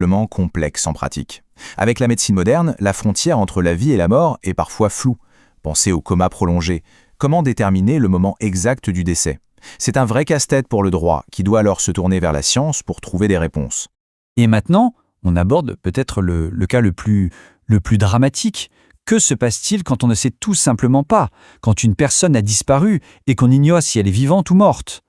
simplement complexe en pratique. Avec la médecine moderne, la frontière entre la vie et la mort est parfois floue. Pensez au coma prolongé. Comment déterminer le moment exact du décès? C'est un vrai casse-tête pour le droit, qui doit alors se tourner vers la science pour trouver des réponses. Et maintenant, on aborde peut-être le cas le plus dramatique. Que se passe-t-il quand on ne sait tout simplement pas, quand une personne a disparu et qu'on ignore si elle est vivante ou morte?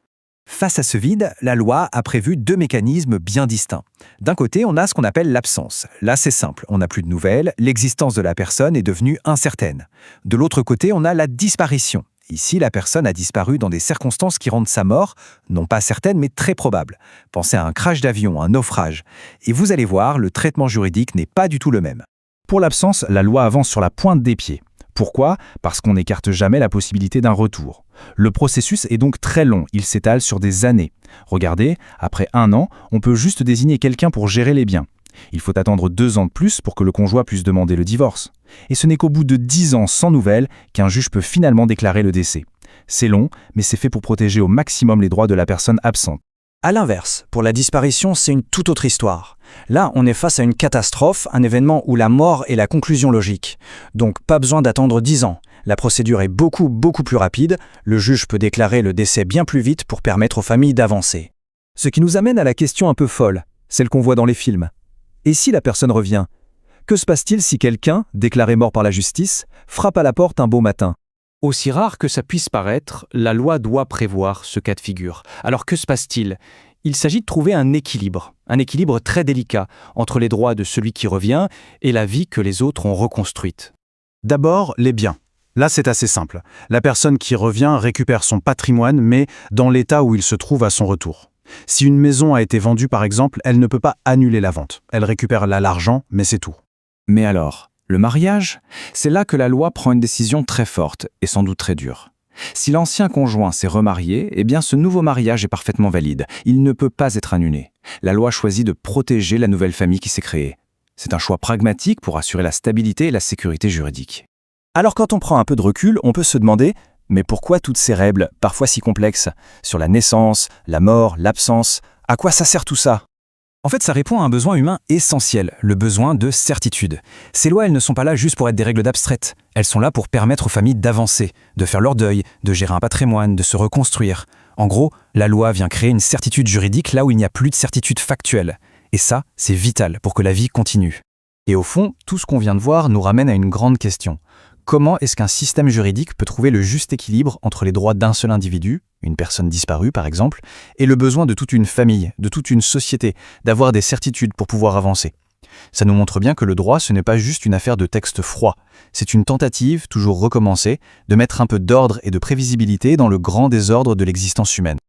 Face à ce vide, la loi a prévu deux mécanismes bien distincts. D'un côté, on a ce qu'on appelle l'absence. Là, c'est simple, on n'a plus de nouvelles, l'existence de la personne est devenue incertaine. De l'autre côté, on a la disparition. Ici, la personne a disparu dans des circonstances qui rendent sa mort, non pas certaine, mais très probable. Pensez à un crash d'avion, un naufrage. Et vous allez voir, le traitement juridique n'est pas du tout le même. Pour l'absence, la loi avance sur la pointe des pieds. Pourquoi? Parce qu'on n'écarte jamais la possibilité d'un retour. Le processus est donc très long, il s'étale sur des années. Regardez, après 1 an, on peut juste désigner quelqu'un pour gérer les biens. Il faut attendre 2 ans de plus pour que le conjoint puisse demander le divorce. Et ce n'est qu'au bout de 10 ans sans nouvelles qu'un juge peut finalement déclarer le décès. C'est long, mais c'est fait pour protéger au maximum les droits de la personne absente. À l'inverse, pour la disparition, c'est une toute autre histoire. Là, on est face à une catastrophe, un événement où la mort est la conclusion logique. Donc pas besoin d'attendre 10 ans. La procédure est beaucoup plus rapide. Le juge peut déclarer le décès bien plus vite pour permettre aux familles d'avancer. Ce qui nous amène à la question un peu folle, celle qu'on voit dans les films. Et si la personne revient? Que se passe-t-il si quelqu'un, déclaré mort par la justice, frappe à la porte un beau matin? Aussi rare que ça puisse paraître, la loi doit prévoir ce cas de figure. Alors que se passe-t-il? Il s'agit de trouver un équilibre très délicat entre les droits de celui qui revient et la vie que les autres ont reconstruite. D'abord, les biens. Là, c'est assez simple. La personne qui revient récupère son patrimoine, mais dans l'état où il se trouve à son retour. Si une maison a été vendue, par exemple, elle ne peut pas annuler la vente. Elle récupère là l'argent, mais c'est tout. Mais alors, le mariage? C'est là que la loi prend une décision très forte et sans doute très dure. Si l'ancien conjoint s'est remarié, eh bien ce nouveau mariage est parfaitement valide. Il ne peut pas être annulé. La loi choisit de protéger la nouvelle famille qui s'est créée. C'est un choix pragmatique pour assurer la stabilité et la sécurité juridique. Alors quand on prend un peu de recul, on peut se demander « Mais pourquoi toutes ces règles, parfois si complexes, sur la naissance, la mort, l'absence? À quoi ça sert tout ça ?» En fait, ça répond à un besoin humain essentiel, le besoin de certitude. Ces lois, elles ne sont pas là juste pour être des règles abstraites. Elles sont là pour permettre aux familles d'avancer, de faire leur deuil, de gérer un patrimoine, de se reconstruire. En gros, la loi vient créer une certitude juridique là où il n'y a plus de certitude factuelle. Et ça, c'est vital pour que la vie continue. Et au fond, tout ce qu'on vient de voir nous ramène à une grande question. Comment est-ce qu'un système juridique peut trouver le juste équilibre entre les droits d'un seul individu, une personne disparue par exemple, et le besoin de toute une famille, de toute une société, d'avoir des certitudes pour pouvoir avancer? Ça nous montre bien que le droit, ce n'est pas juste une affaire de texte froid. C'est une tentative, toujours recommencée, de mettre un peu d'ordre et de prévisibilité dans le grand désordre de l'existence humaine.